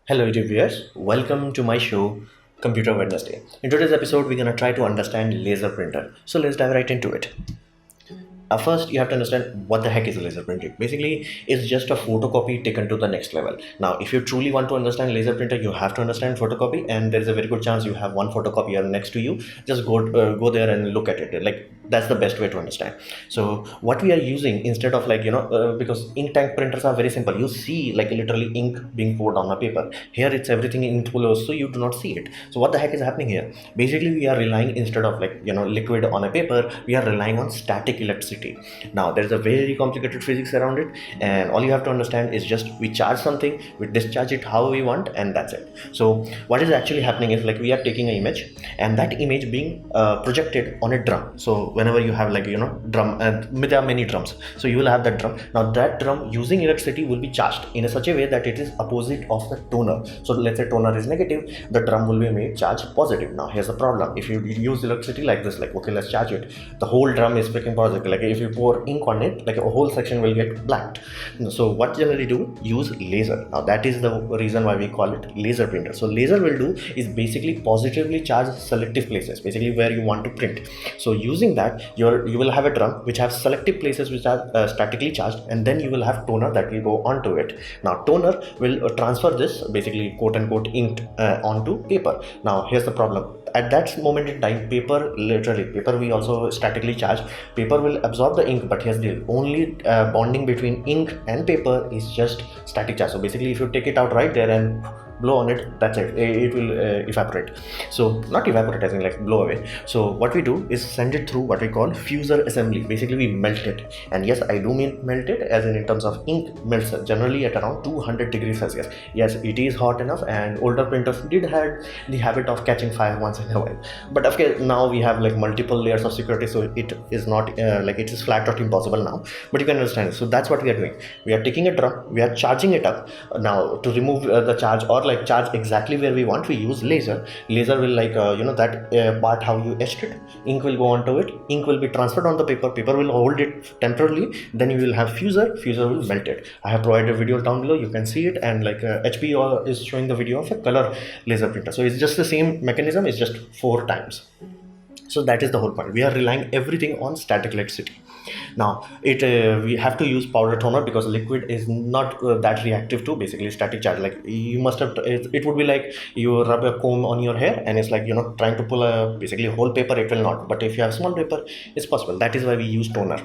Hello YouTube viewers, welcome to my show Computer Wednesday. In today's episode, we're gonna try to understand laser printer. So let's dive right into it. First, you have to understand what the heck is laser printing. Basically, it's just a photocopy taken to the next level. Now, if you truly want to understand laser printer, you have to understand photocopy, and there is a very good chance you have one photocopier next to you. Just go there and look at it. Like that's the best way to understand. So, what we are using instead of because ink tank printers are very simple. You see like literally ink being poured on a paper. Here, it's everything in full, so you do not see it. So, what the heck is happening here? Basically, we are relying instead of liquid on a paper, we are relying on static electricity. Now there's a very complicated physics around it, and all you have to understand is just we charge something, we discharge it how we want, and that's it. So what is actually happening is like we are taking an image, and that image being projected on a drum. So whenever you have drum, there are many drums, so you will have that drum. Now that drum using electricity will be charged in a such a way that it is opposite of the toner. So let's say toner is negative, the drum will be made charge positive. Now here's the problem: if you use electricity like this, like okay, let's charge it, the whole drum is freaking positive. Like if you pour ink on it, like a whole section will get blacked. So what generally do? Use laser. Now that is the reason why we call it laser printer. So laser will do is basically positively charge selective places, basically where you want to print. So using that, you will have a drum which has selective places which are statically charged, and then you will have toner that will go onto it. Now toner will transfer this basically quote unquote ink onto paper. Now here's the problem: at that moment in time, paper we also statically charge, paper will absorb the ink, but here's the only bonding between ink and paper is just static charge. So basically if you take it out right there and blow on it, that's it will evaporate. So not evaporate as in like blow away. So what we do is send it through what we call fuser assembly. Basically we melt it, and yes, I do mean melt it as in terms of ink melts generally at around 200 degrees Celsius. Yes, it is hot enough, and older printers did have the habit of catching fire once in a while, but of course now we have like multiple layers of security, so it is not it is flat out impossible now, but you can understand it. So that's what we are doing. We are taking a drum, we are charging it up. Now to remove the charge or like charge exactly where we want, we use laser. Laser will that part how you etched it, ink will go onto it, ink will be transferred on the paper, paper will hold it temporarily, then you will have fuser will melt it. I have provided a video down below, you can see it, and like HP is showing the video of a color laser printer. So it's just the same mechanism, it's just 4 times. So that is the whole point. We are relying everything on static electricity. Now we have to use powder toner because liquid is not that reactive to basically static charge. Like you must have, it would be like you rub a comb on your hair and it's like trying to pull a basically whole paper, it will not. But if you have small paper, it's possible. That is why we use toner.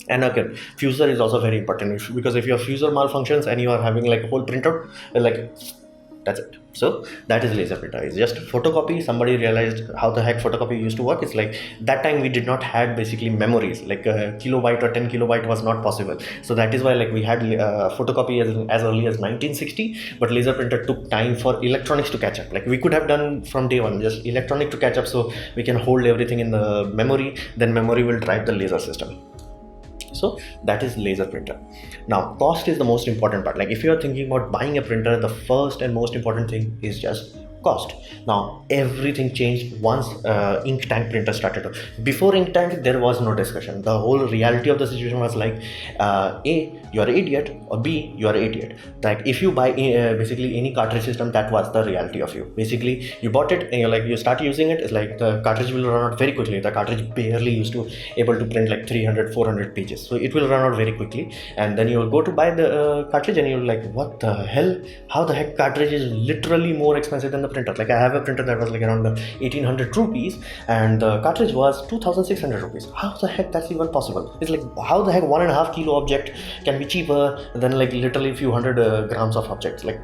And again, fuser is also very important, because if your fuser malfunctions and you are having like a whole printout, like that's it. So that is laser printer. It's just photocopy. Somebody realized how the heck photocopy used to work. It's like that time we did not had basically memories, like a kilobyte or 10 kilobyte was not possible. So that is why like we had photocopy as early as 1960, but laser printer took time for electronics to catch up. Like we could have done from day one, just electronic to catch up, so we can hold everything in the memory, then memory will drive the laser system. So that is laser printer. Now cost is the most important part. Like if you are thinking about buying a printer, the first and most important thing is just cost. Now everything changed once ink tank printer started. Before ink tank there was no discussion. The whole reality of the situation was like A, you are an idiot, or B, you are an idiot. Like if you buy basically any cartridge system, that was the reality of you. Basically you bought it and you start using it, it's like the cartridge will run out very quickly. The cartridge barely used to able to print like 300-400 pages, so it will run out very quickly. And then you will go to buy the cartridge and you're like, what the hell, how the heck cartridge is literally more expensive than the printer. Like I have a printer that was like around 1800 rupees and the cartridge was 2600 rupees. How the heck that's even possible? It's like, how the heck 1.5 kilo object can be cheaper than like literally a few hundred grams of objects? Like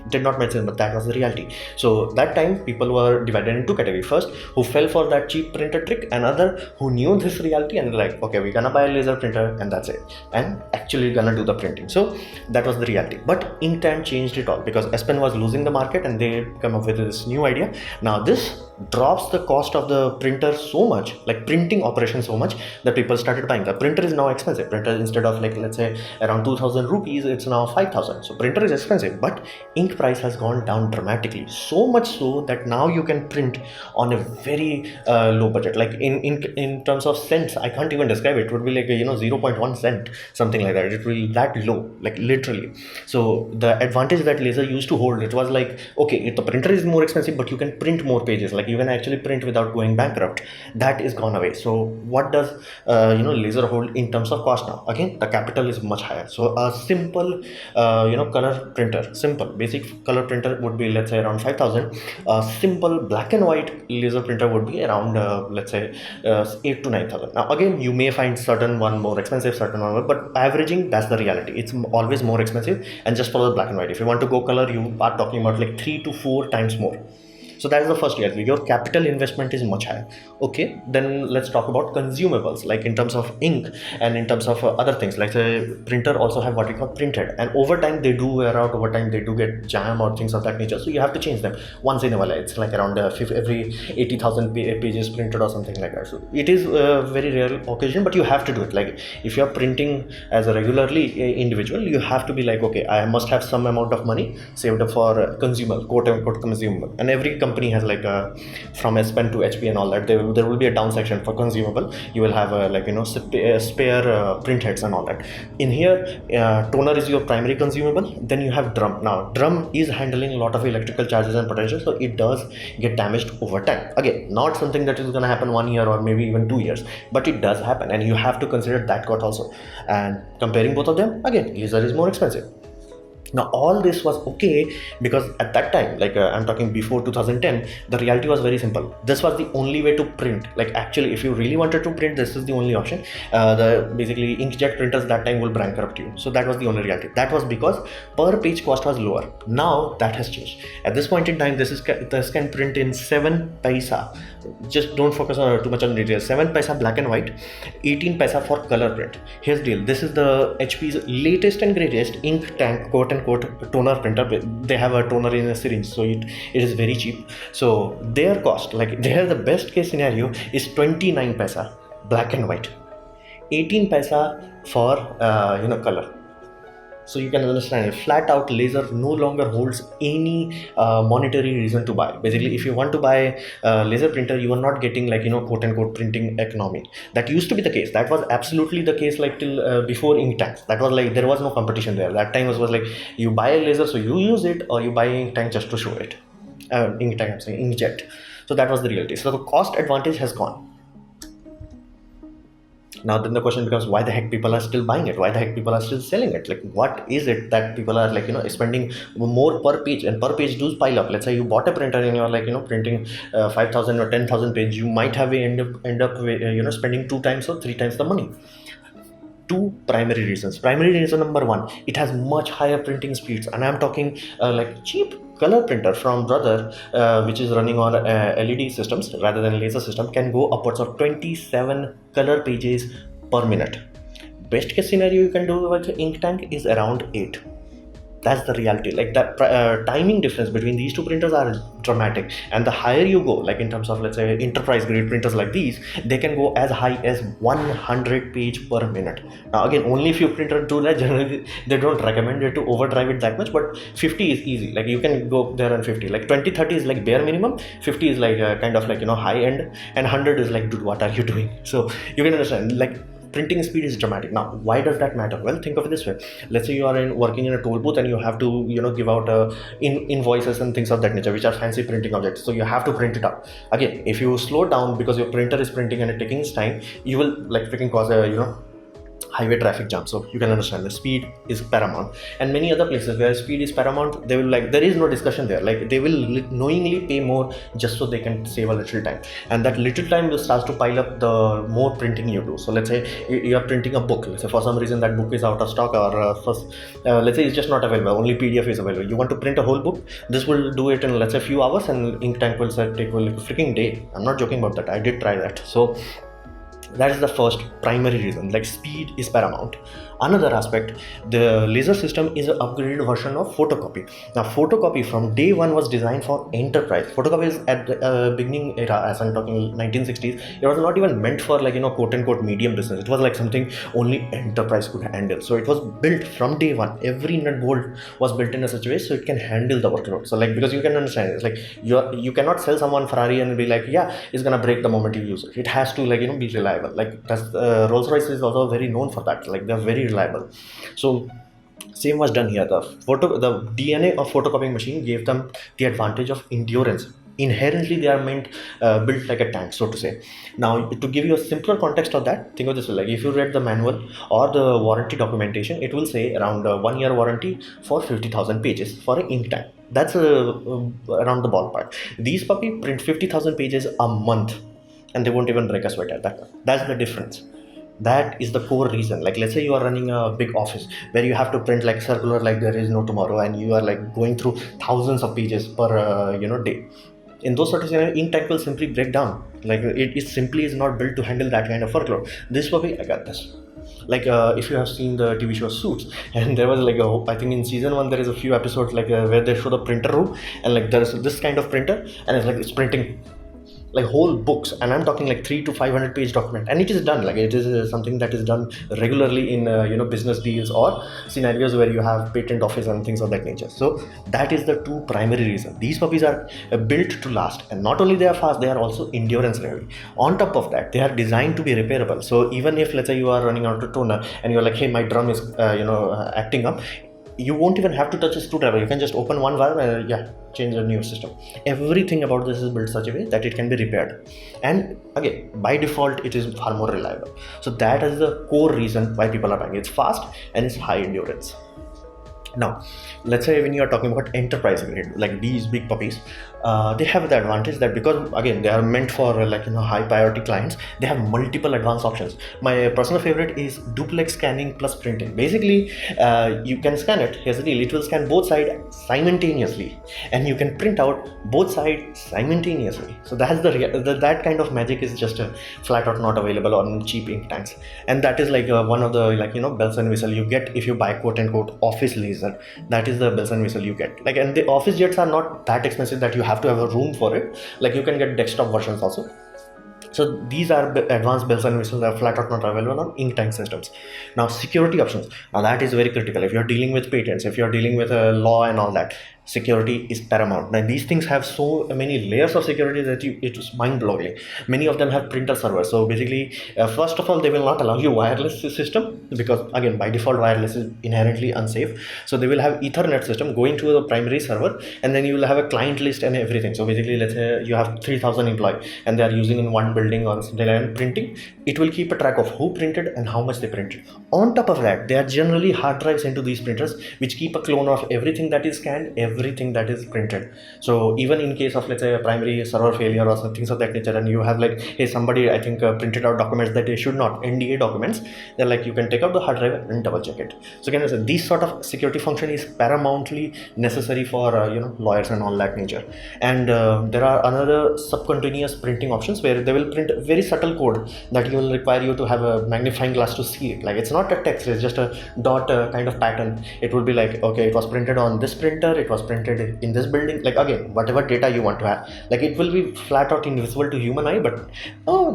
did not make sense, but that was the reality. So that time people were divided into 2 categories. First, who fell for that cheap printer trick, and other who knew this reality and like, okay, we're gonna buy a laser printer and that's it, and actually gonna do the printing. So that was the reality. But Inktan changed it all because S Pen was losing the market and they come up with this new idea. Now this drops the cost of the printer so much, like printing operation so much, that people started buying. The printer is now expensive. Printer instead of like let's say around 2000 rupees, it's now 5000. So printer is expensive, but ink price has gone down dramatically, so much so that now you can print on a very low budget. Like in terms of cents, I can't even describe it. It would be like 0.1 cent, something like that. It will be that low, like literally. So the advantage that laser used to hold, it was like, okay, the printer is more expensive, but you can print more pages. Like you can actually print without going bankrupt. That is gone away. So what does laser hold in terms of cost now? Again, the capital is much higher. So a simple color printer, simple basic color printer would be, let's say, around 5,000. A simple black and white laser printer would be around let's say 8 to 9,000. Now again, you may find certain one more expensive, certain one more, but averaging, that's the reality. It's always more expensive. And just for the black and white, if you want to go color, you are talking about like 3 to 4 times more. So that is the first reality. Your capital investment is much higher. Okay, then let's talk about consumables, like in terms of ink and in terms of other things. Like the printer also have what we call printhead, and over time they do wear out. Over time they do get jam or things of that nature. So you have to change them once in a while. It's like around every 80,000 pages printed or something like that. So it is a very rare occasion, but you have to do it. Like if you are printing as a regularly individual, you have to be like, okay, I must have some amount of money saved up for consumable, quote unquote consumable. And every company has like a, from S Pen to HP and all that, there will be a down section for consumable. You will have spare print heads and all that. In here, toner is your primary consumable. Then you have drum. Now drum is handling a lot of electrical charges and potential, so it does get damaged over time. Again, not something that is going to happen 1 year or maybe even 2 years, but it does happen, and you have to consider that cost also. And comparing both of them, again, laser is more expensive. Now all this was okay because at that time, like I'm talking before 2010, the reality was very simple. This was the only way to print. Like actually, if you really wanted to print, this is the only option. The basically inkjet printers that time will bankrupt you. So that was the only reality. That was because per page cost was lower. Now that has changed. At this point in time, this can print in 7 paisa. Just don't focus on too much on details. 7 paisa black and white, 18 paisa for color print. Here's the deal. This is the HP's latest and greatest ink tank, quote unquote, toner printer. They have a toner in a syringe, so it is very cheap. So their cost, like there, the best case scenario is 29 paisa black and white, 18 paisa for color. So you can understand, flat out laser no longer holds any monetary reason to buy. Basically, if you want to buy a laser printer, you are not getting like quote unquote printing economy. That used to be the case. That was absolutely the case like till before ink tanks. That was like there was no competition there. That time was like you buy a laser so you use it, or you buy ink tank just to show it. Ink tank, I'm saying inkjet. So that was the reality. So the cost advantage has gone. Now then the question becomes, why the heck people are still buying it? Why the heck people are still selling it? Like what is it that people are like spending more per page, and per page does pile up. Let's say you bought a printer and you're like printing 5,000 or 10,000 page, you might have end up spending 2 times or 3 times the money. 2 primary reasons. Primary reason number 1, it has much higher printing speeds, and I'm talking like cheap color printer from Brother, which is running on LED systems rather than laser system, can go upwards of 27 color pages per minute. Best case scenario you can do with ink tank is around 8. That's the reality. Like that timing difference between these 2 printers are dramatic, and the higher you go, like in terms of let's say enterprise grade printers like these, they can go as high as 100 page per minute. Now again, only few printers do that. Generally they don't recommend you to overdrive it that much, but 50 is easy. Like you can go there on 50. Like 20-30 is like bare minimum, 50 is like kind of like high end, and 100 is like, dude, what are you doing? So you can understand, like printing speed is dramatic. Now why does that matter? Well, think of it this way. Let's say you are working in a toll booth and you have to give out invoices and things of that nature, which are fancy printing objects, so you have to print it out. Again, if you slow down because your printer is printing and it taking its time, you will like freaking cause a highway traffic jam. So you can understand the speed is paramount. And many other places where speed is paramount, they will like, there is no discussion there. Like they will knowingly pay more just so they can save a little time, and that little time will start to pile up the more printing you do. So let's say you are printing a book. Let's say for some reason that book is out of stock, or let's say it's just not available, only PDF is available. You want to print a whole book. This will do it in let's say a few hours, and ink tank will take a freaking day. I'm not joking about that. I did try that. So that is the first primary reason. Like speed is paramount. Another aspect, the laser system is an upgraded version of photocopy. Now, photocopy from day one was designed for enterprise. Photocopy is at the beginning era, as I'm talking 1960s. It was not even meant for quote unquote medium business. It was like something only enterprise could handle. So it was built from day one. Every nut bolt was built in a such way so it can handle the workload. So because you can understand, it's like you cannot sell someone Ferrari and be like, yeah, it's gonna break the moment you use it. It has to be reliable. That's Rolls-Royce is also very known for that. They're very reliable. So same was done here. The DNA of photocopying machine gave them the advantage of endurance. Inherently, they are built like a tank, so to say. Now, to give you a simpler context of that, think of this way: if you read the manual or the warranty documentation, it will say around 1 year warranty for 50,000 pages for an ink tank. That's around the ballpark. These puppy print 50,000 pages a month, and they won't even break a sweat at that. That's the difference. That is the core reason. Let's say you are running a big office where you have to print circular there is no tomorrow, and you are going through thousands of pages per day. In those sort of scenarios, ink tank will simply break down. It simply is not built to handle that kind of workload. This puppy, I got this. If you have seen the TV show Suits, and there was I think in season 1 there is a few episodes where they show the printer room, and there is this kind of printer, and it's printing whole books, and I'm talking 300 to 500 page document, and it is done. It is something that is done regularly in business deals or scenarios where you have patent office and things of that nature. So that is the two primary reasons. These puppies are built to last, and not only they are fast, they are also endurance heavy. On top of that, they are designed to be repairable. So even if, let's say, you are running out of toner and you're hey, my drum is acting up, you won't even have to touch a screwdriver. You can just open one valve and change a new system. Everything about this is built such a way that it can be repaired, and again, by default, it is far more reliable. So that is the core reason why people are buying. It's fast and it's high endurance. Now, let's say when you are talking about enterprise grade, these big puppies, they have the advantage that because again they are meant for high priority clients, they have multiple advanced options. My personal favorite is duplex scanning plus printing. Basically, you can scan it. Here's the deal: it will scan both sides simultaneously, and you can print out both sides simultaneously. So that's that kind of magic is just flat out not available on cheap ink tanks, and that is one of the bells and whistle you get if you buy quote unquote office laser. That is the bells and whistle you get. And the office jets are not that expensive that you have to have a room for it. You can get desktop versions also. So these are advanced bells and whistles that are flat out not available on ink tank systems. Now, security options. Now that is very critical. If you're dealing with patents, if you're dealing with law and all that, security is paramount. Now these things have so many layers of security that it is mind-boggling. Many of them have printer servers. So basically, first of all, they will not allow you wireless system, because again, by default, wireless is inherently unsafe. So they will have Ethernet system going to the primary server, and then you will have a client list and everything. So basically, let's say you have 3,000 employees and they are using in one building or something like printing. It will keep a track of who printed and how much they printed. On top of that, there are generally hard drives into these printers which keep a clone of everything that is scanned, everything that is printed. So even in case of, let's say, a primary server failure or some things of that nature, and you have hey, somebody I think printed out documents that they should not, NDA documents, they're you can take out the hard drive and double check it. So again, this sort of security function is paramountly necessary for lawyers and all that nature. And there are another subcontinuous printing options where they will print very subtle code that will require you to have a magnifying glass to see it. It's not a text, it's just a dot kind of pattern. It will be okay, it was printed on this printer, it was printed in this building. Again, whatever data you want to have, it will be flat out invisible to human eye, but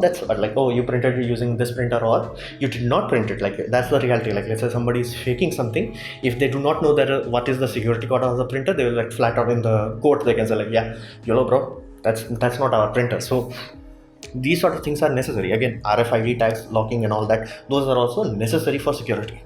that's oh, you printed using this printer, or you did not print it. That's the reality. Let's say somebody is faking something. If they do not know that what is the security code of the printer, they will flat out in the court they can say yeah, YOLO bro, that's not our printer. So these sort of things are necessary. Again, RFID tags, locking and all that, those are also necessary for security.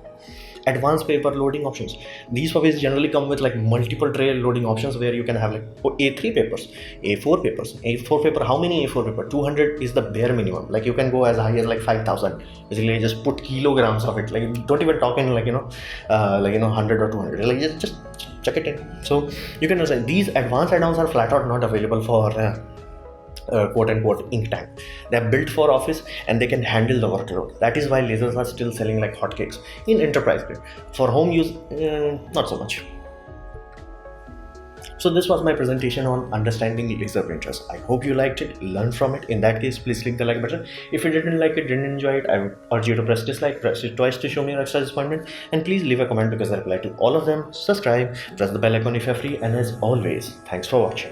Advanced paper loading options. These puppies generally come with multiple tray loading options where you can have A3 papers, A4 papers. A4 paper, how many A4 paper? 200 is the bare minimum. You can go as high as 5,000. Basically, just put kilograms of it. Don't even talk in 100 or 200. Just chuck it in. So you can say these advanced add-ons are flat out not available for quote unquote ink tank. They're built for office and they can handle the workload. That is why lasers are still selling like hotcakes in enterprise grade. For home use, not so much. So this was my presentation on understanding laser printers. I hope you liked it, learned from it. In that case, please click the like button. If you didn't like it, didn't enjoy it, I would urge you to press dislike, press it twice to show me your extra disappointment, and please leave a comment because I reply to all of them. Subscribe, press the bell icon if you're free, and as always, thanks for watching.